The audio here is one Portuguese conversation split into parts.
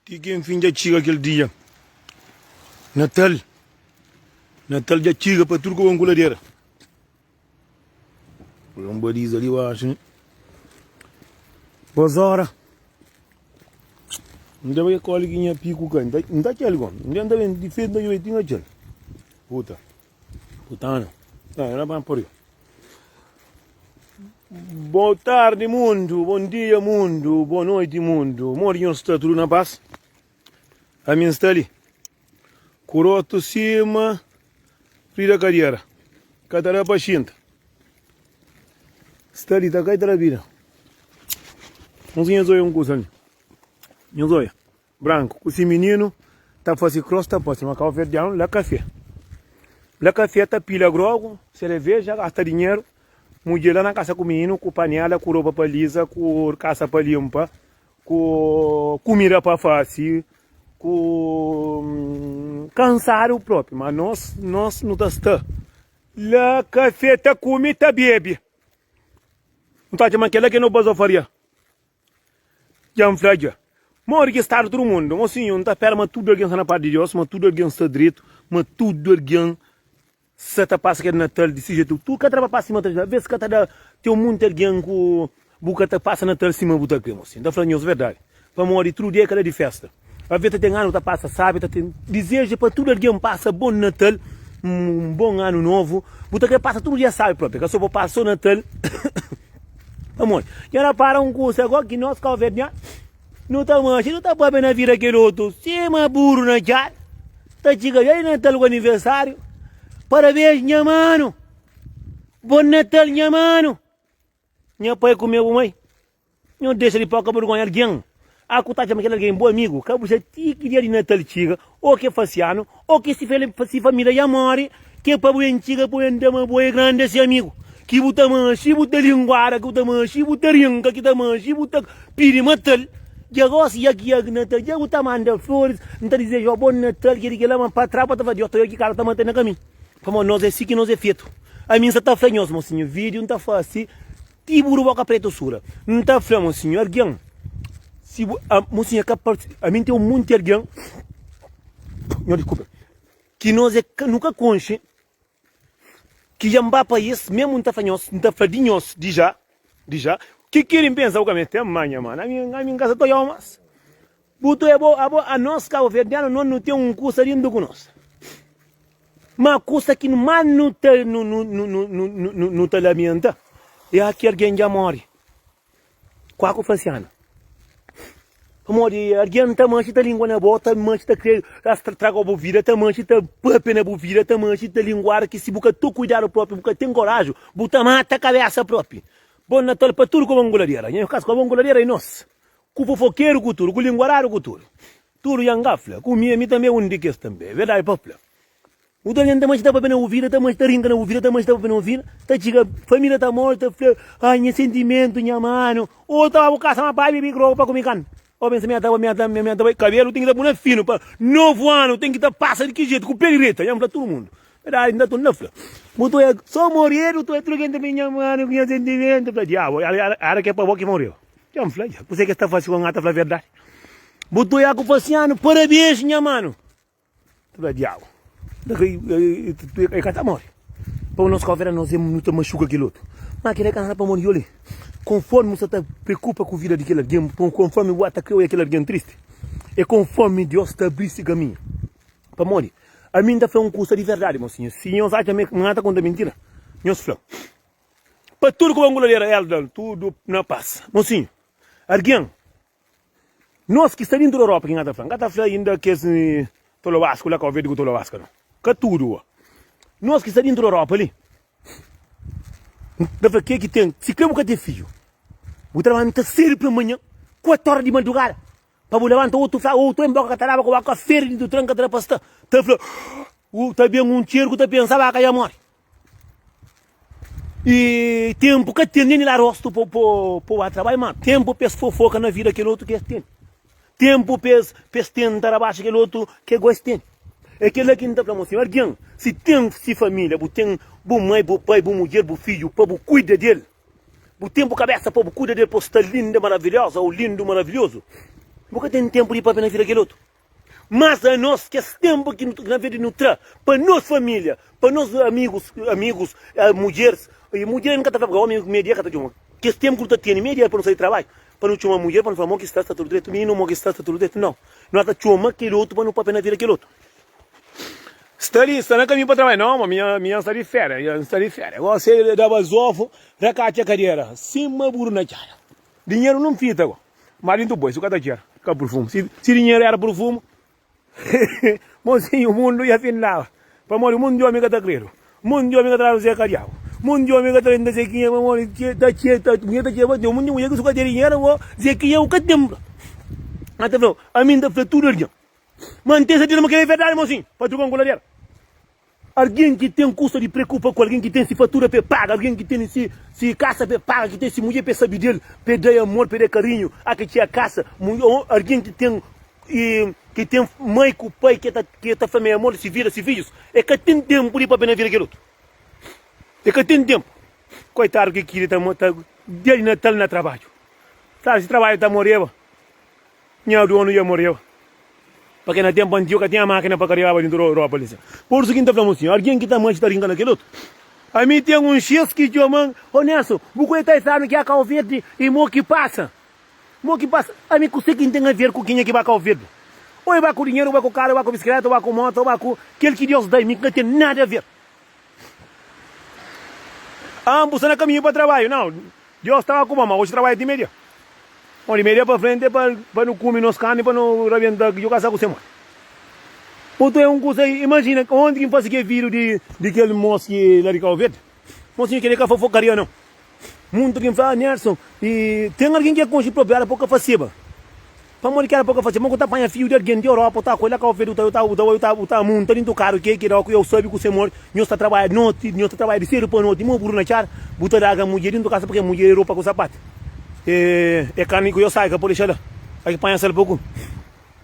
Quem fim de chiga aquele dia. Natal. Natal de chiga para tudo com a coladeira. Um bariz ali, eu acho. Boas horas. Ainda vai colher que tinha pico cá. Não está aquele gom. Ainda bem diferente da eu tinha aquele. Puta. Putana. Não, era para por aí. Boa tarde, mundo. Bom dia, mundo. Boa noite, mundo. Morinho está tudo na paz. A minha está ali. Coroto cima. Frida carreira. Catara paciente. Está ali, está cá e está vida. Não tinha zoia coisa ali. Não zoia. Branco. Esse menino está fazendo cross, está fazendo uma café de lá café. Lá café está pilha grogo, cerveja, gasta dinheiro. Mulher lá na casa com o menino, com panela, com roupa para lisa, com caça para limpa, com comida para fazer, com cansado próprio. Mas nós não está. Lá café está come, está bebe. Não está chamando aquela que não pode fazer. Já me flagra. Mora que está todo mundo. Mas sim, não está perto, mas tudo alguém está na parte de Deus, mas tudo alguém está direito, mas tudo alguém se está passando que é Natal desse jeito. Tu que trabalha para cima, às vezes que tem um monte de alguém que buca tá passa Natal cima buta que assim. Está falando isso verdade. Para morrer tudo dia que é de festa. Às vezes tem ano tá passa sabe, tá tem desejo para tudo alguém passa bom Natal, bom ano novo. Buta que passa tudo dia sabe próprio. Que só vou passar o Natal. Amor, e ela para um curso agora que nós calvernia. Não tá mancha, não tá para na vida aquele outro. Cima burro na já. Tá chega aí Natal o aniversário. Parabéns, minha mano. Bom Natal, minha mano. Minha pai comeu mãe. Não deixa ele para vergonha alguém. A cuta chama aquele alguém bom amigo. Que você queria de Natal chiga, ou que faciano, ou que se família e amore, que é para boa antiga, boa andama, boa grande esse amigo. Que buta manchi, buta linguara, que buta manchi, buta ringa, que buta manchi, buta pirimatal. Já gosta de aqui Natal, já buta manda flores, não tá dizendo bom Natal, que ele lá para trás para fazer, eu tô aqui cara tá mantendo caminho. Como nós é assim que nós é feito. A minha está franhosa, mocinho. Vídeo não está fácil. Tiburo boca preta sura. Não está franho, mocinho. Alguém. Se a mocinha a mim tem um monte de alguém. Não, desculpa. Que nós é nunca conche. Que já mbá para isso, mesmo não está franhoso, não está fradinhoso, de já. Que querem pensar o caminho? Tem manhã, mano. A minha casa estou eu, mas. Buto é bom, a nós, cabo verdeano, não tem um curso ali do conosco. Mas coisa que mais não te lamenta é aquele alguém já morre. Qual que faz ano? Morre, alguém está manchando a língua na boca, manchando a crer, traga a bovira, está manchando a papa na bovira, está manchando a linguara, que se busca tu cuidar o próprio, busca tem coragem, buta mata a cabeça própria. Bom Natal para tudo com a anguladeira. E no caso com a anguladeira é nós. Com o fofoqueiro, com tudo, com o linguarário, com tudo. Tudo e angafla, com mim também é um de que também, verdade, popula. O Daniel também está para ouvir, também está rindo na ouvir, também está para ouvir. Está chega, família está morta, ai, minha sentimento, minha mano. Ou estava a caça uma pai, bebê, grogo para comer carne. Ou pensa, minha cabelo tem que estar muito fino, para novo ano, tem que estar passa de que jeito, com pegreta, já para todo mundo. Verdade, ainda estou nafla. Muito é, só morrer, tu é truquente, minha mano, minha sentimento, para diabo, a que é para que morreu. Já me falei, você que está fazendo com a gata, verdade. Muito é a faciano, parabéns, minha mano. Para diabo. É que morre. Para o nosso cover nós temos muito machuca aquele outro. Mas aquele cara para morrer ali. Conforme você está preocupa com a vida daquele alguém, conforme o ataque é aquele alguém triste, é conforme Deus está abrindo esse caminho. Para morrer. A mim está falando um curso de verdade, mocinho. Se nós achamos que mata contra mentira, nós falamos. Para tudo que o anguladeira é, tudo na paz. Mocinho, alguém, nós que estamos dentro da Europa, quem está falando ainda que é Tolo Vasco, lá que eu vejo com Tolo Vasco, não. Que tudo. Nós que estamos dentro da Europa ali. Da que tem? Se quer ter filho. O trabalho está cedo para amanhã. 4 horas de madrugada. Para o levantar outro em boca cataraba com a café do tranca da pasta. Está falando. Está bem um tiro que está pensando que já morre. E tempo que tem nem lá rosto para trabalhar, mas tempo para fofoca na vida aquele outro que tem. Tempo para tentar abaixo aquele outro que gosta de. É aquele que não está para mostrar. Alguém, se tem família, tem boa mãe, boa pai, boa mulher, boa filho, para cuida dele. O tempo cabeça, para cuida dele, para estar linda, maravilhosa, ou lindo, maravilhoso. Porque tem tempo de ir para na vida aquele outro. Mas a nós, que esse tempo que na vida não traz, para nós família, para nós amigos, mulheres, e mulher nunca está falando, homem, media, que esse tempo que tu tem, media para não sair de trabalho, para não ter uma mulher, para não falar, que está tudo direito, menino, que está tudo direito, não. Não está chama aquele outro, para não papel na vida aquele outro. Está na caminho para trabalhar, não, minha está de férias, está de férias. Você dava zofo, recate a carreira, cima burro na cara. Dinheiro não fita agora. Marido do boi, se o cara dinheiro, fica por fumo. Se dinheiro era por fumo, mocinho, o mundo ia final. Para morrer, o mundo de homem que está creio. O mundo de homem que está no carial. O mundo de homem que está no zequinha, para morrer, está quieta, o mundo de homem que está dinheiro, zequinha, o que tempo. Até falou, a mim da fratura, mantém-se de não querer verdade, mocinho, para tu com dinheiro. Alguém que tem um custo de preocupa com alguém que tem se fatura para paga, alguém que tem se caça para paga, que tem se mulher para saber dele, para dar amor, para dar carinho, a que tinha caça, alguém que tem mãe com pai que tá família amor, se vira, se filhos, é que tem tempo de para vir aquele outro. É que tem tempo. Coitado que queria tá dele Natal na trabalho. Sabe, se trabalho tá morrendo, minha dono ia morrer. Porque na tempo antigo que tinha máquina para carregar dentro da Europa. Por isso que está falando assim, alguém que está mais está rincando aquele outro. A mim tem um X que diz, honesto, você está sabendo que é carro verde e mo que passa. Mo que passa, a mim consegue tem a ver com quem é que vai carro verde. Ou vai com dinheiro, ou vai com carro, ou vai com bicicleta, ou vai com moto, ou vai com aquele que Deus dá, mim que não tem nada a ver. Ambos estão na caminho para trabalho, não. Deus estava com uma, hoje trabalha de meia. De meia para frente para não comer nos carnes, para não rebentar que eu caçar com você, mano. Porque é coisa, imagina, onde que faz aquele vírus de aquele moço que lá de carro verde? Mocinho que ele é fofocaria, não. Muito que fala, Nelson, e tem alguém que é conche próprio, pouca faceba. Para morrer que era pouca faceba, mas que apanha fio de alguém de Europa, tá com ele carro verde, tá montando do carro, que eu soube que você morre, não está trabalhando, não está trabalhando de cedo para noite, não burro na cara, botar a mulher dentro do casa porque a mulher é roupa com sapato. É carne que eu saio, que eu vou deixar lá. Aí apanha ela pouco.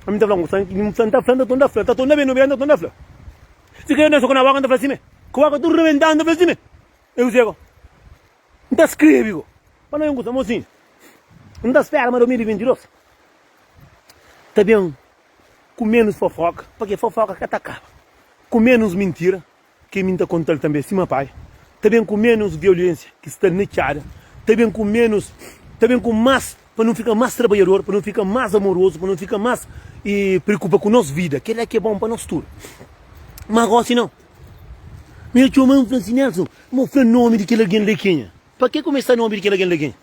A mim está falando, está bem no meio, está falando. Se quer não, na vaga, está falando assim, que vaga tu reventando, está falando assim. Eu sei, não está escrevendo. Mas não é coisa, mocinho. Não está esperando, mas 2022. Está bem, com menos fofoca, porque fofoca que atacava. Com menos mentira, que me está contando também, sim, meu pai. Está bem com menos violência, que está netiada. Está bem com menos, está bem com mais, para não ficar mais trabalhador, para não ficar mais amoroso, para não ficar mais preocupa com a nossa vida, que é bom para nós tudo. Mas agora assim não. Meu tio mano Francisco Nelson, vou falar o nome de aquele alguém lequinha. Para que começar o nome de aquele alguém lequinha?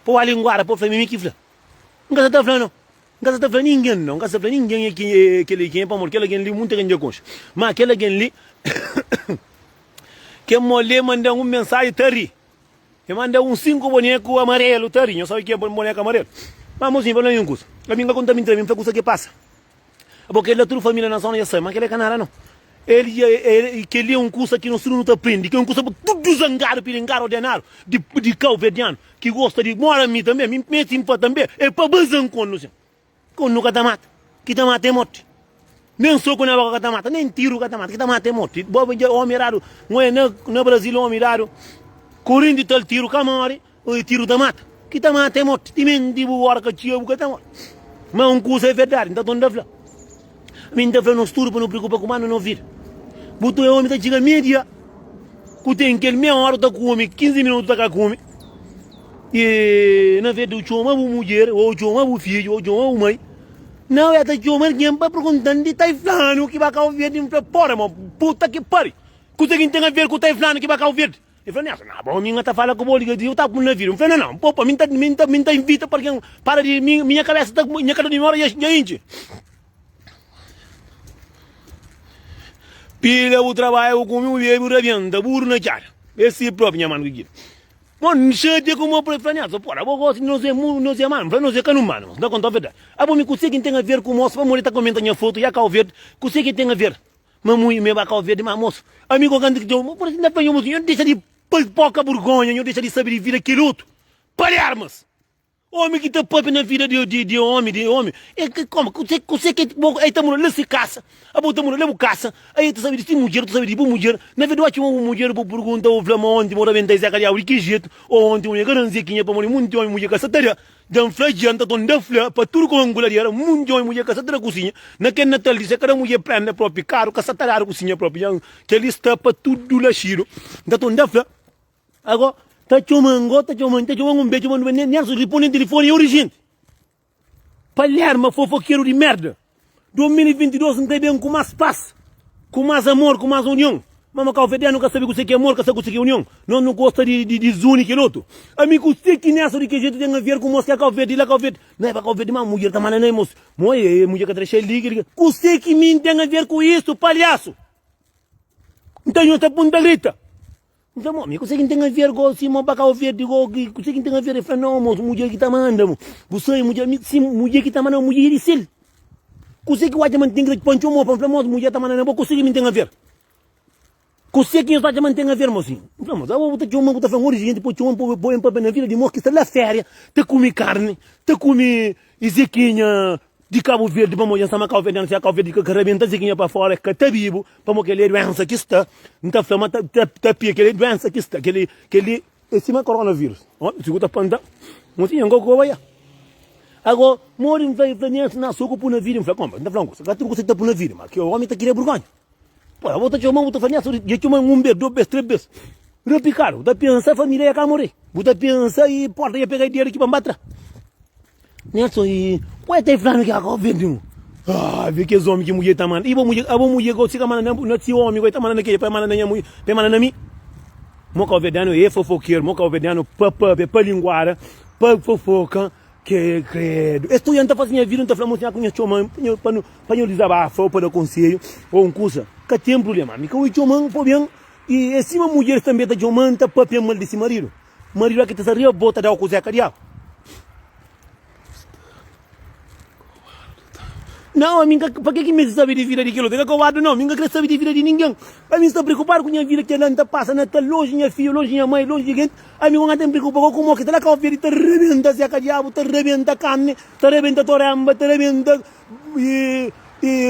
Para a linguagem, para falar mim que fala. Não está falando não. Não está falando ninguém não. Não está falando ninguém que lequinha para morrer. Aquele alguém ali muito grande de concha. Mas aquele alguém ali que mulher manda uma mensagem tari. Que manda 5 bonecos amarelo tari. Eu sabe que é boneco amarelo. Mas mocinho, para não ir um curso. A minha conta me entrega, me fala o que passa. Porque ele é tudo família nação, já sabe, mas aquele é canara não. Ele que ele é um curso aqui no sul não te aprende, que é um curso para tudo zangado, piringar ordenado, de cal verdiano, que gosta de mora a mim também, me mete em pó também, é para bazan com não sei. Com nunca tá mata, que tá mata é morte. Nem soco na boca que tá mata, nem tiro que tá mata, que tá mata é morte. Bobo de homem raro, não é no Brasil homem raro, correndo de tal tiro camare, o tiro da mata, que tá mata é morte. Também de boa que tinha que tá morte. Mas um curso é verdade, então não dá pra mim tá falando estudo para não preocupar com o mano não vir. Botou o homem tá chegando meia-dia. Que tem aquele meia hora tá come, 15 minutos tá come. E na vez do chama a mulher, ou chama o filho, ou chama a mãe. Não é da chama ninguém para perguntar de taiflano que vai cá o verde para fora, mano. Puta que pare. Que tem a ver com o taiflano que vai cá o verde. Eu falei, não, bom, minha tá falando com o boliga, eu tá com o navio. Eu falei, não, pô, minha tá invita para de minha cabeça tá minha cara de memória já enche. Pilha o trabalho com o meu revenda, burro na cara. Esse é próprio, minha mano, que quer. Mano, cheio como eu falei, porra, eu gosto de não ser mano, não ser cano humano, não conta a verdade. A bom, me consegue ter a ver com o moço, vamos estar comentando minha foto, e a cal verde, consegue ter a ver. Mamãe, me vai cal verde, mas moço, amigo, quando que eu, por exemplo, eu não deixa de pouca vergonha, eu deixa de saber de vir aquele outro. Para armas! Homem que está pobre na vida de homem. É que como? Você que aí tá morando, se caça. A boa tá morando, leva caça. Aí tu sabe de mulher, tu sabe de boa mulher. Na verdade, uma mulher por pergunta o flama onde mora bem da Zé Cariau, que jeito. Ou onde uma garantia que é para morrer muito homem, mulher caçateira. jam fla janta ton defla pa tur ko ngula yara mun joy mu ka satra kusinya na ken na tal dise kada mu ye prende proprio caro ka satara kusinya proprio yang che lista pa tuddu la shiro da ton defla ago ta chomango un beijo mano nem nem ripone telefone origem palherma fofoqueiro de merda 2022 não tem bem com mais paz com mais amor com mais união. Mama Calvete nunca sabe o que é amor, que sabe o que é união. Não gosta de zuni que outro. Amigo, sei que nessa de que gente tem a ver com mosca Calvete, lá Calvete. Não é para Calvete, mas mulher tá malando, moço. Mulher que traz liga. Você que me tem a ver com isso, palhaço. Então eu tô ponta grita. Então, amigo, você que tem a ver com Simão para Calvete, você que tem a ver com não, moço, mulher que tá mandando. Você mulher que tá mandando, mulher de sil. Você que o adamant tem que poncho mo para moço, mulher tá mandando, você que me tem a ver. Você que está mantendo a ver, mocinho. Não, mas eu vou ter uma puta fã origem, depois tinha um bom para na vida de morte, que está lá férias, te come carne, te come isequinha de Cabo Verde, para morrer, sama Cabo Verde, não sei a Cabo Verde, que arrebenta isequinha para fora, que está vivo, para morrer aquele doença que está, não está flama, está pia, aquele doença que está, aquele, esse é coronavírus. Ó, segunda panda, mocinho, não go vai. Agora, morre, vai, na soco por na vida, não fala, como, não fala, você está por na vida, mas que o homem está querendo burgonha. Pô, eu vou te chamar, vou te fazer eu te mando 1 vez, 2 vezes, 3 vezes. Repicaram, vou pensar, a família ia morrer. Vou pensar e porta ia pegar dinheiro aqui para bater. Nelson, e qual é que falando que agora vende? Ah, vê que os homens que mulher tá mandando. E a mulher que você tá mandando, não é homem que tá mandando aqui, para mandar na mulher, para mandar na mim. Moca vedano é fofoqueiro, moca vedano para linguara, para fofoca. Que credo. Estudante fazia vida, não está falando com a choma, para não desabafar, para o conselho, ou um curso. Que tem problema. Me caui choma, foi bem. E esse mulher também está chomando, está papel mal desse marido. Marido aqui está arriba, bota da coisa carial. Não, a mim, para que me sabe de vida daquilo? Fica covarde, não. A mim, quer saber de vida de ninguém. A mim, está preocupado com a vida que ela está passando, está longe, minha filha, longe, minha mãe, longe de gente. A mim, não está preocupado com o que está lá, que está rebenta, se a diabo, está rebenta carne, está rebenta toramba, está rebenta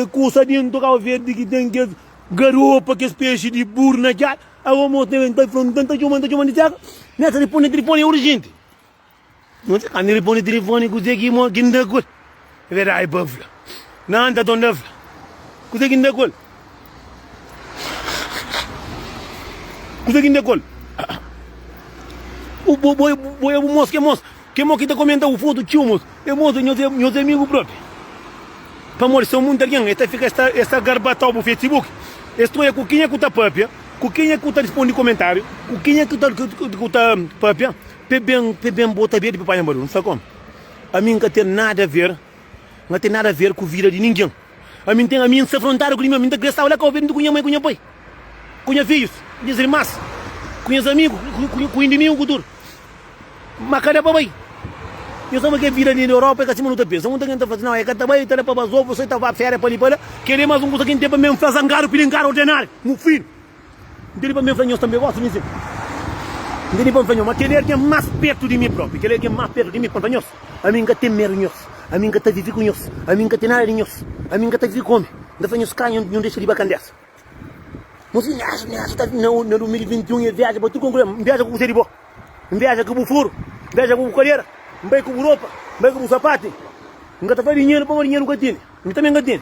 coisa dentro do verde que tem que garopa, que espécie de burna, já. A moça está enfrentando, está chamando, nessa telefone é urgente. Não sei, quando telefone, que você que não dá coisa. É verdade, bufla. Não anda tão leve. Você que ainda col. Você que ainda col. O boi moço que está comendo o foto tio moço. É moço meus amigos próprios. Para morrer são muito alguém. Esta garbata no Facebook. Estou é com quem é que está papia. Com quem é que está responde comentário. Com quem é que está papia. Pebem bota verde para papai amor. Não sabe como. A mim não tem nada a ver. Não tem nada a ver com a vida de ninguém. A mim se afrontaram comigo, a mim está com a vida com a mãe, com a pai, com os filhos, com as irmãs, com os amigos, com o inimigo futuro. Mas cadê papai? Eu sou uma vida na Europa, que assim não está pensando. Não está fazendo, não, é que também está para bazou, você está para férias para ali, para querer mais coisa que tem para mesmo fazer angaro, pilingar, ordenar, no filho. Não tem para mesmo fazer, eu também gosto disso. Não tem para fazer, mas querer que é mais perto de mim próprio, querer que é mais perto de mim, para a mim que tem medo, a mim que está vivo com nós, a mim que tem nada de nós, a mim que está vivo com nós, da fanhos caem não deixa de bacandessa. Mas se está no 2021 e viaja para tu concluir, viaja com o Seribo, viaja com o Furo, viaja com o Colheira, vai com a Europa, vai com o Sapato, não está fazendo dinheiro para o dinheiro que tem, não também que tem.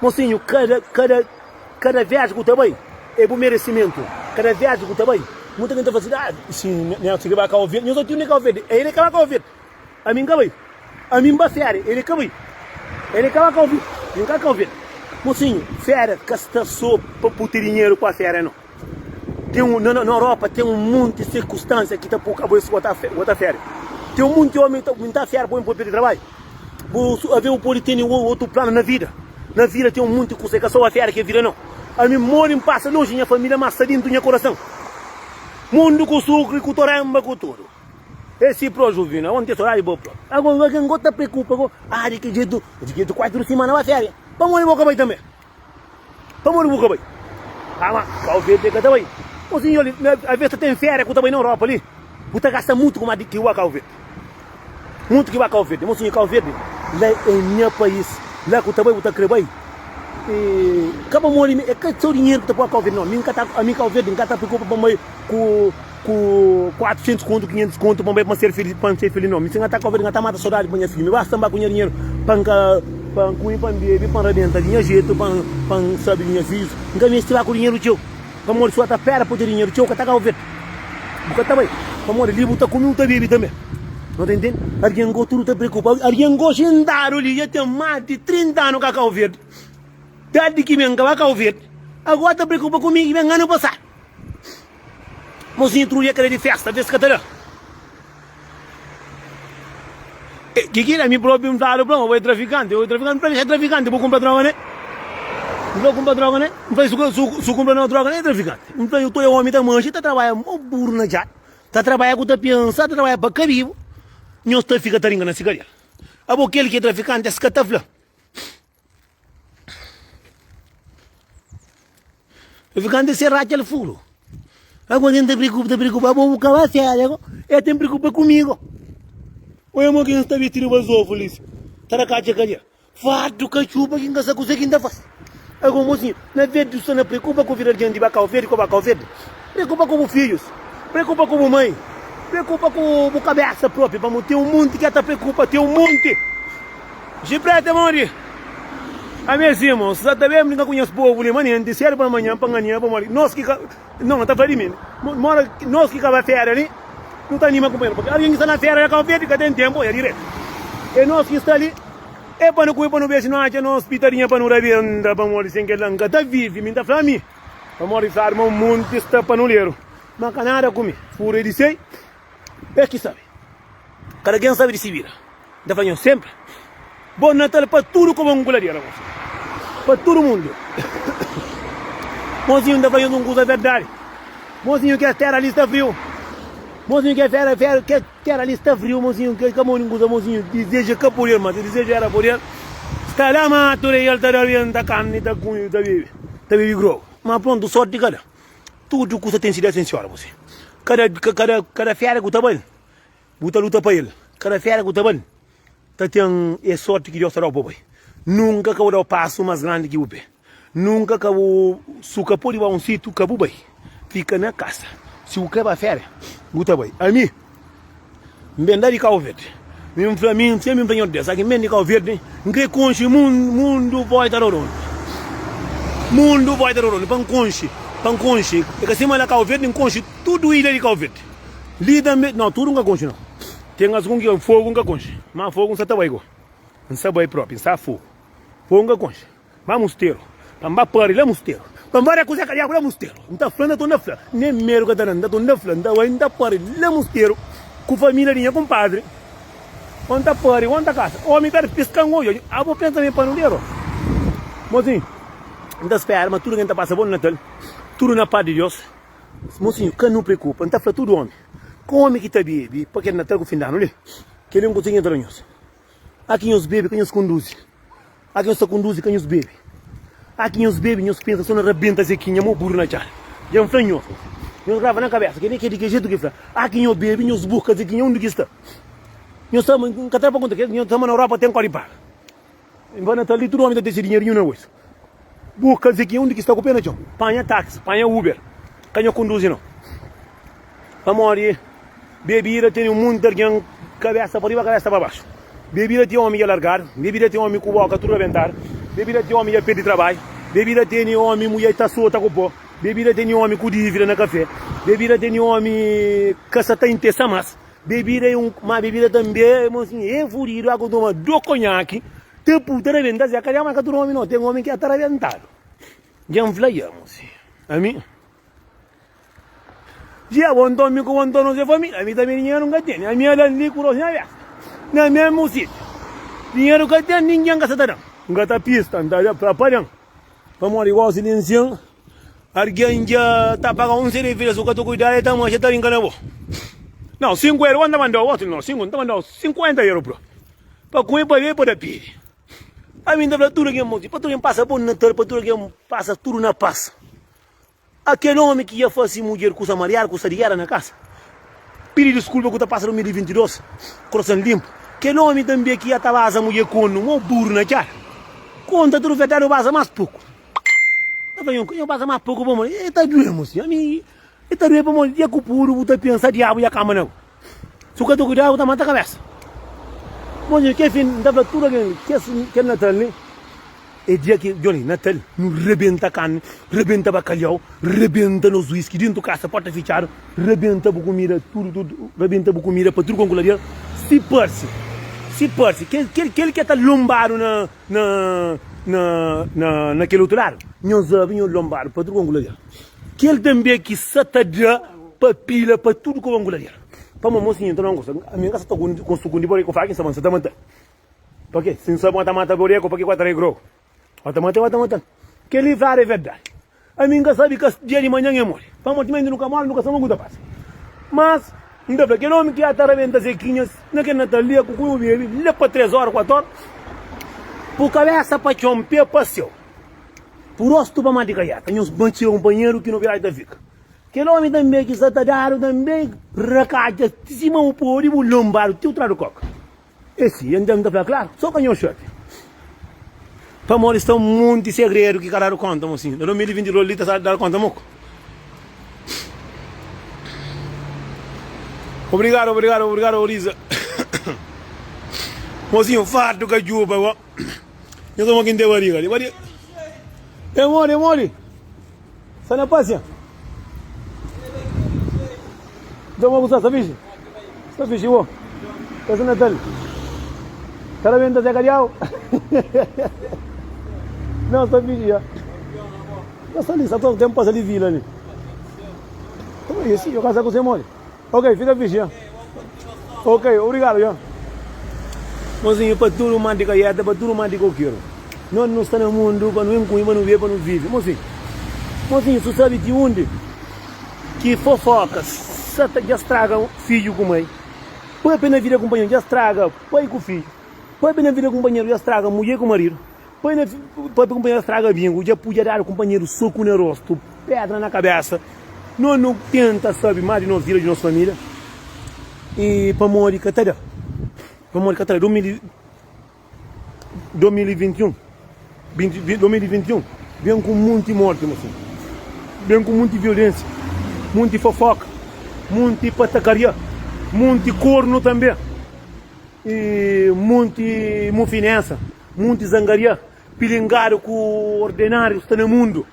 Mocinho, cada viagem que tu vai é por merecimento, cada viagem que tu vai, muita gente está fazendo, sim, não se vai cá ouvir, não só tinha cá ouvir, ele que vai cá ouvir, a mim que vai. A mim vai férias, ele acabou. Ele acaba com o vídeo, ele acaba com o vídeo. Mocinho, férias, que está só para ter dinheiro para a férias, não. Na Europa tem um monte de circunstâncias que está por cabo de outra férias. Tem um monte de homem que está férias para poder trabalhar. Haver o poder ter outro plano na vida. Na vida tem um monte de coisa que só a férias que vira, não. A mim mora em passa longe, minha família massa dentro do meu coração. Mundo com sucre, com toramba, com tudo. Esse pro Juvina, onde é horário bom. Agora quem gosta preocupa, de que jeito 4 semanas vai férias. Vamos morrer boca bem também. Vamos morrer boca bem. Mas Calvete que também. O senhor, às vezes tem férias que também na Europa ali. Você gasta muito com que o Calvete. Muito que o Calvete. Mas senhor Calvete, lá é meu país. Lá que também você quer bem. Acaba morrer, é que seu dinheiro que você pode Calvete não. A mim Calvete não está preocupa com com 400 conto, 500 conto para ser feliz, não. Me singa tá cobrindo, tá mata saudade para minha filha. Me basta com dinheiro para cuidar, para beber, para arrebentar dinheiro jeito, para saber minha filha. Nunca me estive com dinheiro teu. Para morrer sua pera por dinheiro teu, que tá calvo. Bukan também. Para morrer livre tá comigo tá bebi também. Não tá entendendo? Alguém go tudo tá preocupado. Alguém go xindaro ali, já tem mais de 30 anos que calvo verde. Desde que me engava calvo verde. Agora tá preocupado comigo, me engano passar. Mozinho truria que era de festa, vê se catara. Que era meu próprio mudar o plano, o traficante para mim é traficante, vou comprar droga, né? Não vou comprar droga, né? Não faz se comprar não droga, né, traficante? Então eu tô homem da mancha, tá trabalhando, o burro na já. Tá trabalhando com tapiança, tá trabalhando para cabivo. Não está fica taringa na cigarra. A boca ele que é traficante, é scatafla. Traficante é ser racha furo. Agora não te preocupa, vou buscar a sério, é te preocupa comigo. Olha mo que não está vestindo o vasófolis. Tá na caixa, cadê? Fato cachupa que não sabe o que ainda faz. Agora mocinho, na verdade você não preocupa com virar diante de bacau verde, com bacau verde. Preocupa com os filhos, preocupa com a mãe, preocupa com a cabeça própria, para ter um monte que até preocupa, ter um monte. Gibraltar, mori. A meus irmãos, você também não conhece o povo, né? Mano, de sério para amanhã, para ganhar, para morrer. Nós que não está falando de mim. Nós que acaba férias, né? Não está nem mais acompanhando. Porque alguém que está na férias, acaba férias, que tem tempo, é direto. E nós que está ali, é para não comer, para não ver se não há no hospitalinha, para não revender, para morrer sem que ele não está vivo, me está falando a mim. Para morrer, se arma um monte, está para não ler. Mas que nada comer. Fura de sei, é que sabe. Cada quem sabe de se vira. Está falando sempre. Bom Natal para tudo como um golaria, para todo mundo. Mozinho ainda fazendo um coisa verdade. Mozinho quer ter a lista frio. Mozinho quer ter a lista frio. Mozinho quer que não usa mozinho. Deseja que por ele, mas deseja era por ele. Está lá, mas tu ele está vendo da carne, está com ele, está vivo grosso. Mas pronto, sorte cara. Tudo custa tem sido essencial, você. Cada fera que está bem, buta luta para ele. Cada fera que está bem. Tem é sorte que Deus terá o povo. Nunca que eu dou passo mais grande que o pé. Nunca que o suca pode ir a um sítio que o bem. Fica na casa. Se o que vai férias, guta bem. A mim, me de carro verde. Me sempre me tenho dessa. Aqui me de carro verde. Que conche mundo vai dar o mundo vai dar o pão conche. É que se mais carro verde, um conche tudo ilha de carro verde. Lida não tudo nunca conche não. Tem as com que fogo nunca conche. Mas fogo não se trabalha igual. Não se trabalha próprio, não se fogo. Fogo nunca conche. Mas mosteiro. Também pare lá mosteiro. Também coisa que lá mosteiro. Não está falando da flor. Nem mero que está andando na flor. Ainda pare lá mosteiro. Com família minha, com padre. Onde está pare, onde está casa. Homem está piscando hoje. Ah, vou pensar em paneleiro. Mozinho. Não espera, mas tudo que está passando bom Natal. Tudo na paz de Deus. Mozinho, que não preocupa. Não está falando tudo homem. Com homem que está bebê, porque Natal com o fim de ano, né? Que ele não consegue entrar nisso. Aqui os bebês, quem os conduz. Aqui os conduz, quem os bebês. Aqui os bebês, os pensam, só não rebenta esse aqui, não burro na cara. Já um franho. Não grava na cabeça, que nem que de que jeito que fala. Aqui os bebês, os buscam, aqui onde que está. Nós estamos, não para conta, nós estamos na Europa, tem que pagar. Embora Natal, tudo homem tem esse dinheirinho na voz. Busca aqui onde que está com o pena, panha táxi, panha Uber. Quem eu conduz, não. Vamos ali. Bebida tem um mundo de cabeça para cima, cabeça para baixo. Bebida tem homem a largar, bebida tem homem com boca tudo a aventar, bebida tem homem a perder trabalho, bebida tem homem mulher está solta com pó, bebida tem homem com dívida na café, bebida tem homem que só tem testa mais, bebida é uma bebida também, assim, é furido, agora toma do conhaque, te puta a venda, já calhar mais que todo homem não, tem homem que está aventado. Já enflaiamos, a mim. Já vou dormir com o dono de família, a mim também dinheiro não tem, a minha ali curou na veste, na mesmo sítio, dinheiro que tem ninguém gasta não, gasta pista, anda para parang, vamos igual silenciando, alguém já está pagando serviço, só que tu cuidar é tamanho, já está brincando não, 5 euros, anda mandando outro não, 5, anda mandando 50 euros bro, para comer para ver para pedir, a mim dá tudo que é muito, para tudo que passa por Natal, para tudo que passa tudo na paz. Aquele homem que ia fazer mulher com Maria, com Sariara na casa. Pedi desculpa que está passando 2022, coração limpo. Aquele homem também que ia estar a mulher com um burro na cara. Conta tudo verdade, eu vaza mais pouco. Eu vaza mais pouco, vamos, está doendo, moço. A mim, E também para morrer com puro, você pensa diabo e a cama não. Se o que tu cuidar, você mata a cabeça. Mas que fim, dá para tudo que é Natal, né? E dia que, Johnny, Natal, não rebenta carne, rebenta bacalhau, rebenta nos whisky, dentro do casa, porta fechada, rebenta por comida, tudo, rebenta por comida, para tudo com colaria. Se parse, aquele que está lombado naquele outro lado, não sabe, não lombado, para tudo com colaria. Aquele também que se está para pila, para tudo com colaria. Para uma mocinha, então não gosta. A minha casa está com suco de bore com faca, então você está matando. Por quê? Se não sabe matar boreco, para que quatro é grosso? Está matando. Que livrar é verdade. A minha casa sabe que dia de manhã é morre. Para morrer também nunca morre, nunca sabe o que passa. Mas, ainda bem, aquele homem que está rebenta as sequinhas, naquele Natalia, com o bebê, lhe para 3 horas, 4 horas, por cabeça para chomper, passou. Por rosto para matar caiata. Tem uns bancheiros, um banheiro que não virá da fica. Aquele homem também que está dado também, recade, de cima o pôr e o lombar, o teu trado coca. Esse, andamos a falar, claro, só canhão chefe. Para morrer estão muito segredo que caralho contam assim. Em 2020 Lolita sabe dar conta moco. Obrigado, Orisa. Mocinho, farto que juba, ó. Eu tô aqui em Devariga. Demore. Sai na paz, Dá-me gostar, sabe? Sabe, ó. Casa Natal. Cara vendo Zé Carial? Não, está vigia. Passa ali, só todo tempo passa ali vila ali. Como é isso? Eu casar com você, mole. Ok, fica vigia. Ok, obrigado, já. Mozinho, para tudo mais de caieta, para tudo mais de coqueiro. Nós não estamos no mundo, para não encontrar, para não ver, para não viver. Mozinho, você sabe de onde? Que fofocas. Já estraga filho com mãe. Põe apenas vida companheiro, já estraga pai com filho. Põe apenas vida companheiro, já estraga mulher com marido. Põe companheiro, já estraga bingo, já podia dar o companheiro soco no rosto, pedra na cabeça. Não tenta, sabe, mais de nossa vida, de nossa família. E para morrer, Catarina. Para morrer, Catarina, 2021. Vem com muita morte, mocinho. Vem com muita violência, muita fofoca. Muito patacaria, muito corno também, e muito mufinença, muito zangaria, pilingaram com ordinários está no mundo.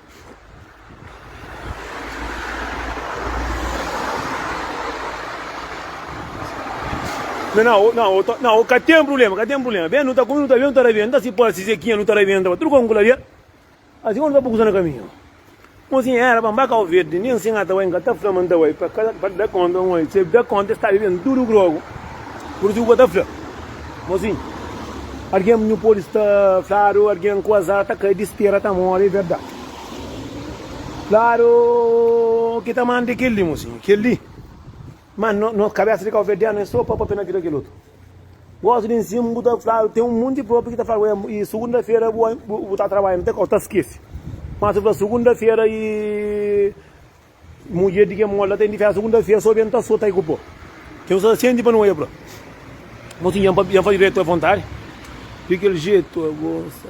Não, cá tem problema, bem, não está comendo, não está vendo, não está vendo, não está se pode dizer que não está vendo, tudo com colaria, assim não está usando o caminho. Mozinho era para marcar o verde, nem assim até o engata flamando aí para dar conta um aí, se dá conta está vivendo tudo grogo, por isso o bota flam. Mozinho, alguém no polo está claro, alguém com azar está cai de espera tá morre, é verdade. Claro que tá mandando aquele mozinho, aquele, mas não cabeça de calverde não é só para pena aquele outro. Gosto de ensino, muda claro, tem um monte de próprio que está falando e segunda-feira vou estar trabalhando, até que esquece. Mas se for segunda-feira e mulher de que mola tem de fazer segunda-feira só vem tá só tá aí cupo. Que eu só sente para não ir bro. Mas sim, já faz direito à vontade. De aquele jeito eu gosto.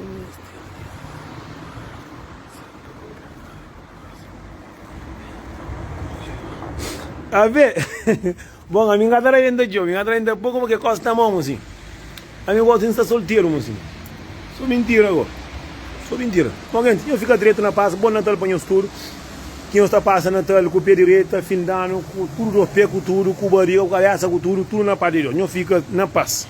A ver. Bom, a minha gata ainda pouco porque costa a mão assim. A minha gosta de estar solteiro assim. Só mentira agora. Só mentira. Bom, gente, eu fico direito na paz. Bom Natal para nós tudo. Quem está passando Natal com o pé direito, fim de ano, com tudo do pé, com tudo, com o barriga, com a cabeça, com tudo na parte de Deus. Eu fico na paz.